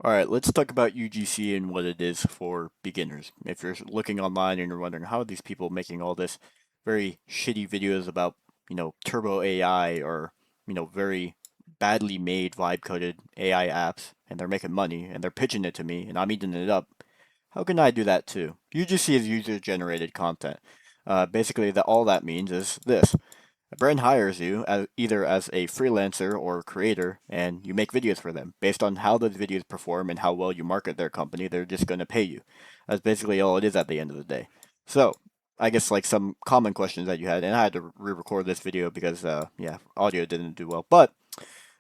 All right, let's talk about UGC and what it is for beginners. If you're looking online and you're wondering how are these people making all this very shitty videos about, turbo AI or, very badly made vibe coded AI apps and they're making money and they're pitching it to me and I'm eating it up, how can I do that too? UGC is user generated content. Basically, all that means is this. A brand hires you either as a freelancer or creator, and you make videos for them. Based on how those videos perform and how well you market their company, they're just going to pay you. That's basically all it is at the end of the day. So, I guess like some common questions that you had, and I had to re-record this video because, yeah, audio didn't do well. But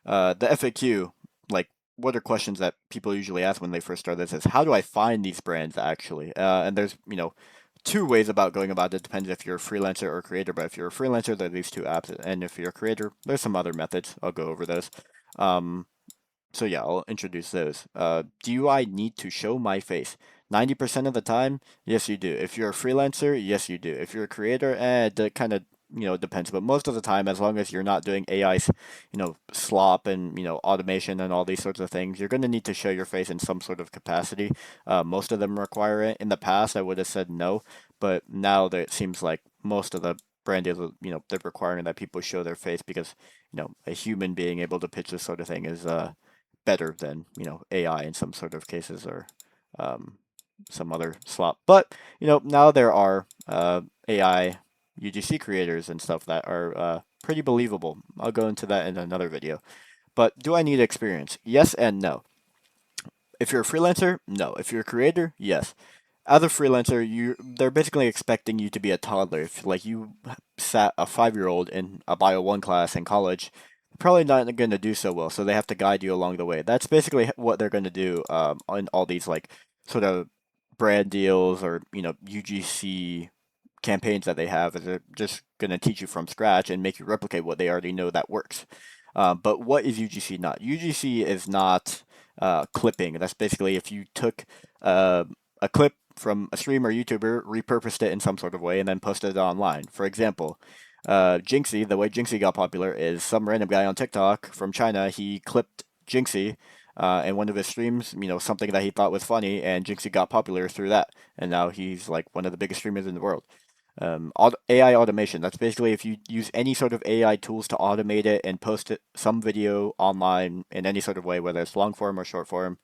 the FAQ, like, what are questions that people usually ask when they first start this? Is how do I find these brands actually? And there's two ways about going about it. Depends if you're a freelancer or a creator. But if you're a freelancer, there are these two apps, and if you're a creator, there's some other methods. I'll go over those. Um, so yeah, I'll introduce those. Do I need to show my face? 90% of the time, yes, you do. If you're a freelancer, yes, you do. If you're a creator, it kind of depends. But most of the time, as long as you're not doing AI, slop and automation and all these sorts of things, you're going to need to show your face in some sort of capacity. Most of them require it. In the past, I would have said no, but now that it seems like most of the brand deals, they're requiring that people show their face because a human being able to pitch this sort of thing is better than AI in some sort of cases or um, some other slop. But now there are AI UGC creators and stuff that are pretty believable. I'll go into that in another video. But do I need experience? Yes and no. If you're a freelancer, no. If you're a creator, yes. As a freelancer, they're basically expecting you to be a toddler. If like you sat a 5-year-old in a Bio 1 class in college, probably not going to do so well. So they have to guide you along the way. That's basically what they're going to do on all these like sort of brand deals or UGC campaigns that they have. Is they're just going to teach you from scratch and make you replicate what they already know that works. But what is UGC not? UGC is not clipping. That's basically if you took a clip from a streamer or YouTuber, repurposed it in some sort of way, and then posted it online. For example, Jinxie, the way Jinxie got popular is some random guy on TikTok from China. He clipped Jinxie in one of his streams, something that he thought was funny, and Jinxie got popular through that. And now he's like one of the biggest streamers in the world. AI automation. That's basically if you use any sort of AI tools to automate it and post it, some video online in any sort of way, whether it's long form or short form.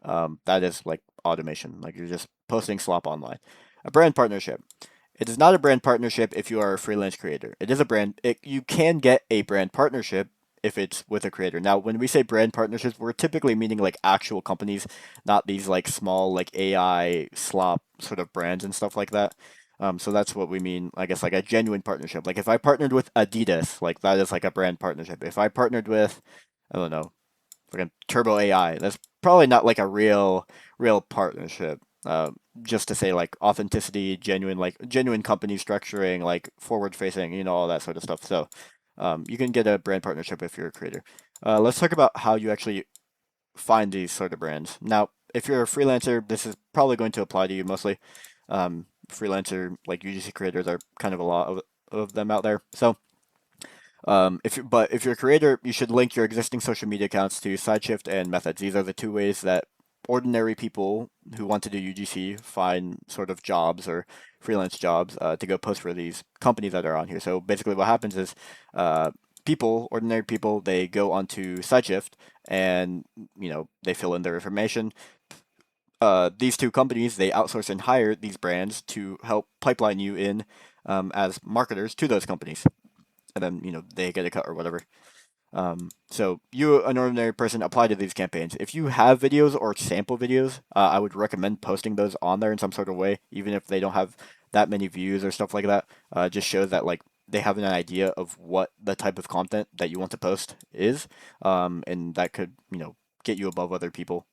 That is like automation. Like you're just posting slop online. A brand partnership. It is not a brand partnership if you are a freelance creator. It is a brand. You can get a brand partnership if it's with a creator. Now, when we say brand partnerships, we're typically meaning like actual companies, not these like small like AI slop sort of brands and stuff like that. So that's what we mean, I guess, like a genuine partnership. Like if I partnered with Adidas, like that is like a brand partnership. If I partnered with, I don't know, like a Turbo AI. That's probably not like a real partnership. Just to say like authenticity, genuine company structuring, like forward facing, all that sort of stuff. So you can get a brand partnership if you're a creator. Let's talk about how you actually find these sort of brands. Now, if you're a freelancer, this is probably going to apply to you mostly. Freelancer like UGC creators are kind of a lot of them out there. So if you're a creator, you should link your existing social media accounts to SideShift and Methods. These are the two ways that ordinary people who want to do UGC find sort of jobs or freelance jobs to go post for these companies that are on here. So basically, what happens is ordinary people, they go onto SideShift and they fill in their information. These two companies, they outsource and hire these brands to help pipeline you in as marketers to those companies, and then they get a cut or whatever. So you, an ordinary person, apply to these campaigns. If you have videos or sample videos, I would recommend posting those on there in some sort of way, even if they don't have that many views or stuff like that. Just shows that like they have an idea of what the type of content that you want to post is, and that could get you above other people.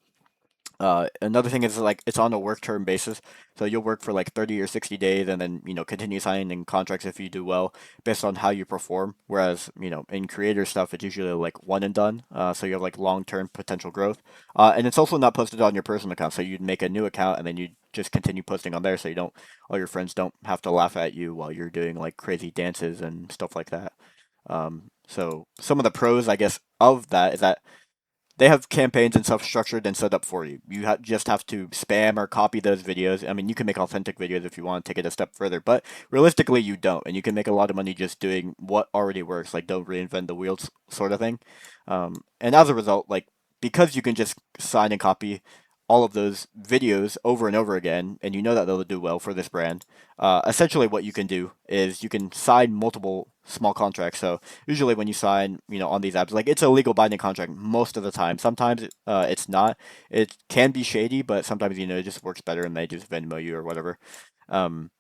Another thing is like it's on a work term basis, so you'll work for like 30 or 60 days, and then continue signing contracts if you do well based on how you perform. Whereas in creator stuff, it's usually like one and done, so you have like long term potential growth. And it's also not posted on your personal account, so you'd make a new account and then you just continue posting on there, so you don't all your friends don't have to laugh at you while you're doing like crazy dances and stuff like that. So some of the pros, I guess, of that is that they have campaigns and stuff structured and set up for you. You just have to spam or copy those videos. I mean, you can make authentic videos if you want to take it a step further, but realistically, you don't, and you can make a lot of money just doing what already works. Like, don't reinvent the wheels, sort of thing. And as a result, like because you can just sign and copy all of those videos over and over again, and you know that they'll do well for this brand. Essentially, what you can do is you can sign multiple small contracts. So usually, when you sign, on these apps, like it's a legal binding contract most of the time. Sometimes it's not. It can be shady, but sometimes it just works better, and they just Venmo you or whatever. Um,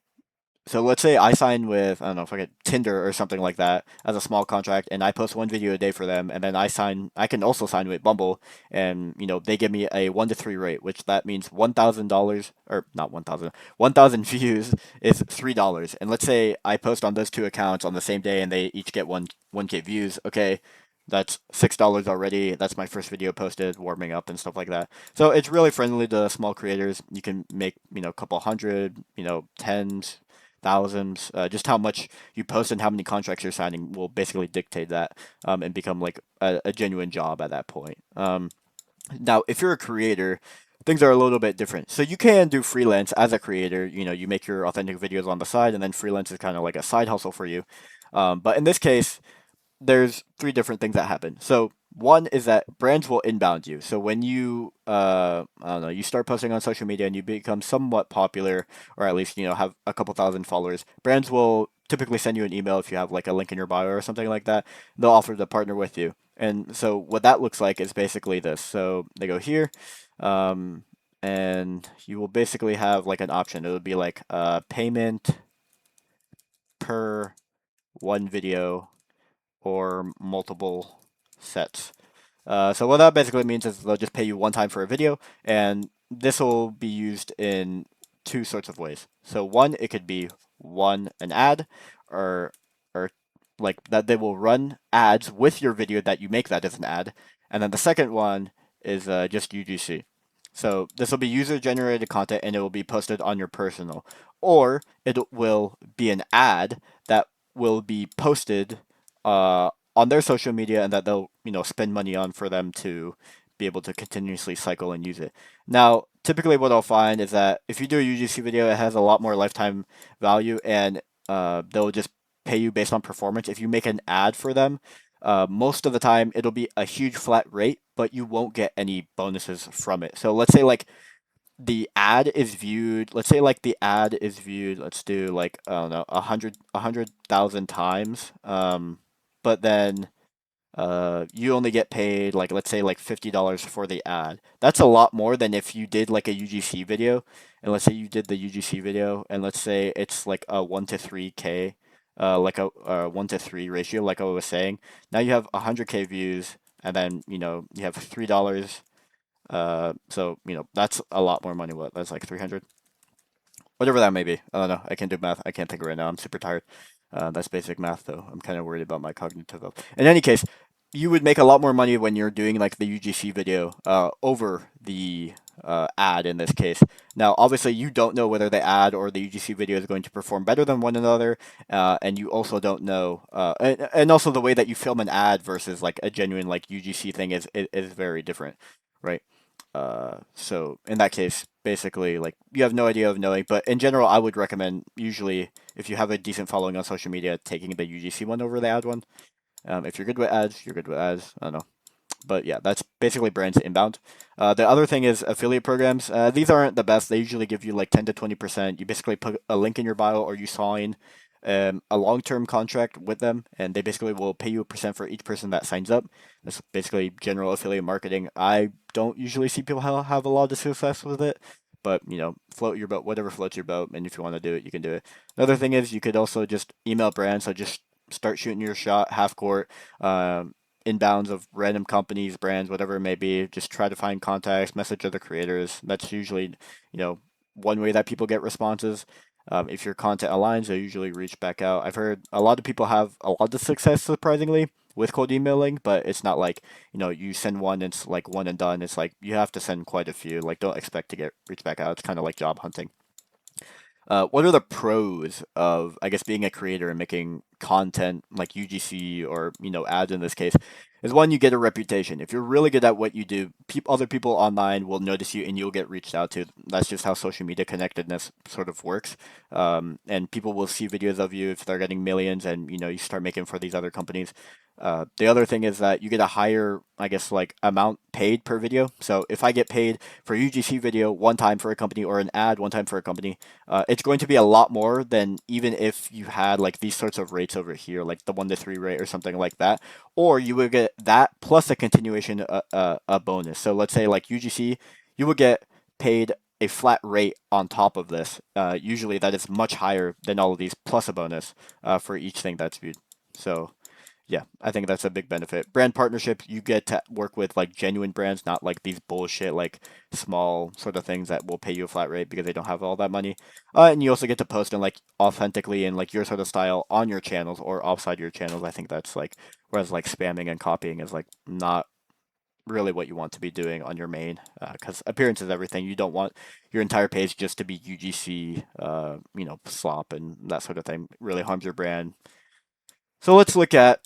so let's say I sign with, I don't know, if I get Tinder or something like that as a small contract, and I post one video a day for them, and then I can also sign with Bumble, and they give me a 1 to 3 rate, which that means $1,000, or not 1,000, 1,000 views is $3. And let's say I post on those two accounts on the same day, and they each get 1K views. Okay, that's $6 already. That's my first video posted, warming up and stuff like that. So it's really friendly to small creators. You can make, a couple hundred, tens, thousands. Just how much you post and how many contracts you're signing will basically dictate that, and become like a genuine job at that point. Now, if you're a creator, things are a little bit different. So you can do freelance as a creator. You make your authentic videos on the side, and then freelance is kind of like a side hustle for you. But in this case, there's three different things that happen. So one is that brands will inbound you. So when you I don't know, you start posting on social media and you become somewhat popular, or at least have a couple thousand followers, brands will typically send you an email if you have like a link in your bio or something like that. They'll offer to partner with you. And so what that looks like is basically this. So they go here, um, and you will basically have like an option. It would be like payment per one video or multiple sets. So what that basically means is they'll just pay you one time for a video, and this will be used in two sorts of ways. So one, it could be an ad, or or like that they will run ads with your video that you make that as an ad, and then the second one is just UGC. So this will be user generated content, and it will be posted on your personal, or it will be an ad that will be posted on their social media, and that they'll spend money on for them to be able to continuously cycle and use it. Now, typically, what I'll find is that if you do a UGC video, it has a lot more lifetime value, and they'll just pay you based on performance. If you make an ad for them, most of the time it'll be a huge flat rate, but you won't get any bonuses from it. So let's say like the ad is viewed, let's do like, I don't know, 100,000 times. But then you only get paid, like, let's say like $50 for the ad. That's a lot more than if you did like a UGC video. And let's say you did the UGC video, and let's say it's like a 1 to 3K, like a 1 to 3 ratio, like I was saying. Now you have 100K views, and then you have $3. So that's a lot more money. What, that's like 300, whatever that may be. I don't know. I can't do math. I can't think right now. I'm super tired. That's basic math, though. I'm kind of worried about my cognitive health. In any case, you would make a lot more money when you're doing like the UGC video over the ad in this case. Now, obviously, you don't know whether the ad or the UGC video is going to perform better than one another, and you also don't know, and also the way that you film an ad versus like a genuine like UGC thing is very different, right? So in that case, basically, like you have no idea of knowing. But in general, I would recommend usually if you have a decent following on social media, taking the UGC one over the ad one. If you're good with ads, you're good with ads. I don't know. But yeah, that's basically brands inbound. The other thing is affiliate programs. These aren't the best. They usually give you like 10 to 20%. You basically put a link in your bio, or you sign a long-term contract with them, and they basically will pay you a percent for each person that signs up. That's basically general affiliate marketing. I don't usually see people have a lot of success with it, but float your boat, whatever floats your boat, and if you want to do it, you can do it. Another thing is you could also just email brands. So just start shooting your shot half court. Inbounds of random companies, brands, whatever it may be. Just try to find contacts, message other creators. That's usually, one way that people get responses. If your content aligns, they usually reach back out. I've heard a lot of people have a lot of success, surprisingly, with cold emailing, but it's not like, you send one, it's like one and done. It's like you have to send quite a few. Like, don't expect to get reach back out. It's kind of like job hunting. What are the pros of, I guess, being a creator and making content like UGC or, ads in this case? Is one, you get a reputation. If you're really good at what you do, other people online will notice you and you'll get reached out to. That's just how social media connectedness sort of works. And people will see videos of you if they're getting millions and, you start making for these other companies. The other thing is that you get a higher, I guess, like amount paid per video. So if I get paid for a UGC video one time for a company or an ad one time for a company, it's going to be a lot more than even if you had like these sorts of rates over here, like the 1 to 3 rate or something like that. Or you would get that plus a continuation, a bonus. So let's say like UGC, you would get paid a flat rate on top of this. Usually that is much higher than all of these plus a bonus for each thing that's viewed. So yeah, I think that's a big benefit. Brand partnership, you get to work with like genuine brands, not like these bullshit like small sort of things that will pay you a flat rate because they don't have all that money. And you also get to post in like authentically in like your sort of style on your channels or offside your channels. I think that's like, whereas like spamming and copying is like not really what you want to be doing on your main, because appearance is everything. You don't want your entire page just to be UGC, slop and that sort of thing. Really harms your brand. So let's look at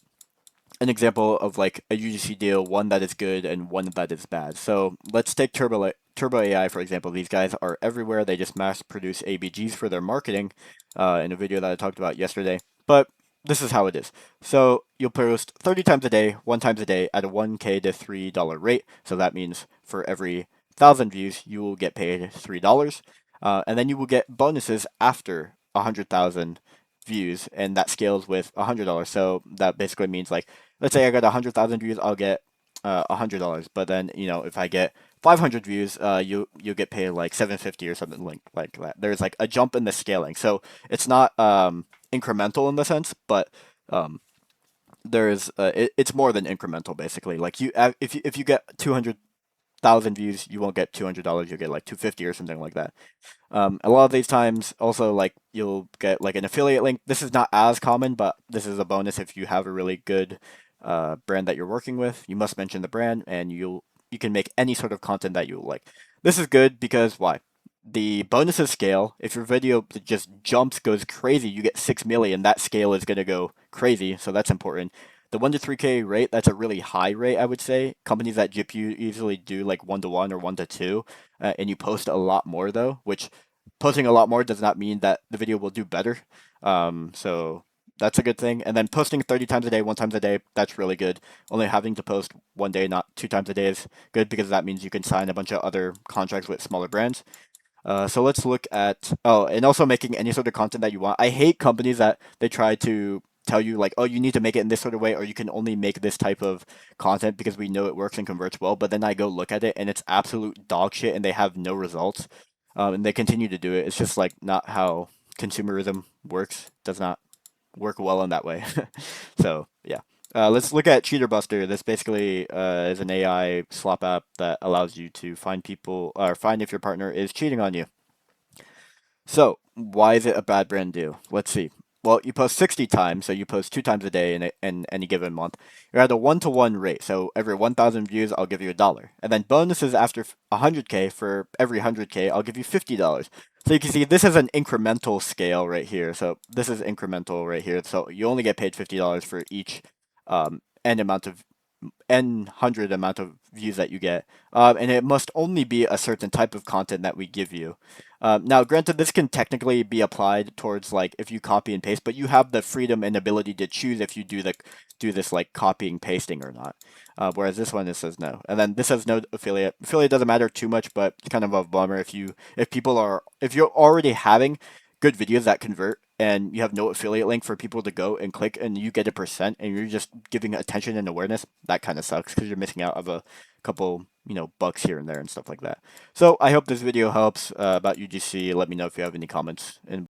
an example of like a UGC deal, one that is good and one that is bad. So let's take Turbo AI for example. These guys are everywhere. They just mass produce ABGs for their marketing, in a video that I talked about yesterday. But this is how it is. So you'll post 30 times a day, 1 time a day at a 1K to $3 rate. So that means for every 1,000 views, you will get paid $3. And then you will get bonuses after 100,000 views, and that scales with $100. So that basically means like, let's say I got 100,000 views, I'll get $100. But then if I get 500 views, you get paid like 750 or something like that. There's like a jump in the scaling, so it's not incremental in the sense, but it's more than incremental basically. Like if you get 200,000 views, you won't get $200. You'll get like 250 or something like that. A lot of these times, also like you'll get like an affiliate link. This is not as common, but this is a bonus if you have a really good brand that you're working with. You must mention the brand, and you can make any sort of content that you like. This is good because why? The bonuses scale. If your video just jumps, goes crazy, you get 6 million. That scale is gonna go crazy, so that's important. The 1 to 3K rate, that's a really high rate, I would say. Companies that GPU easily do like 1 to 1 or 1 to 2, and you post a lot more though, which posting a lot more does not mean that the video will do better. So that's a good thing. And then posting 30 times a day, 1 time a day, that's really good. Only having to post 1 day, not 2 times a day is good because that means you can sign a bunch of other contracts with smaller brands. So let's look at, oh, and also making any sort of content that you want. I hate companies that they try to tell you like, oh, you need to make it in this sort of way, or you can only make this type of content because we know it works and converts well. But then I go look at it and it's absolute dog shit and they have no results. And they continue to do it. It's just like not how consumerism works. Does not work well in that way. So yeah. Let's look at Cheater Buster. This basically is an AI slop app that allows you to find people or find if your partner is cheating on you. So why is it a bad brand deal? Let's see. Well, you post 60 times, so you post 2 times a day in any given month. You're at a 1 to 1 rate, so every 1,000 views, I'll give you $1. And then bonuses after 100K, for every 100K, I'll give you $50. So you can see this is an incremental scale right here. So this is incremental right here. So you only get paid $50 for each n amount of n hundred amount of views that you get, and it must only be a certain type of content that we give you. Now, granted, this can technically be applied towards like if you copy and paste, but you have the freedom and ability to choose if you do this like copying pasting or not. Whereas this one, it says no, and then this says no affiliate. Affiliate doesn't matter too much, but it's kind of a bummer if you're already having good videos that convert and you have no affiliate link for people to go and click and you get a percent and you're just giving attention and awareness. That kind of sucks because you're missing out of a couple bucks here and there and stuff like that. So I hope this video helps about UGC. Let me know if you have any comments and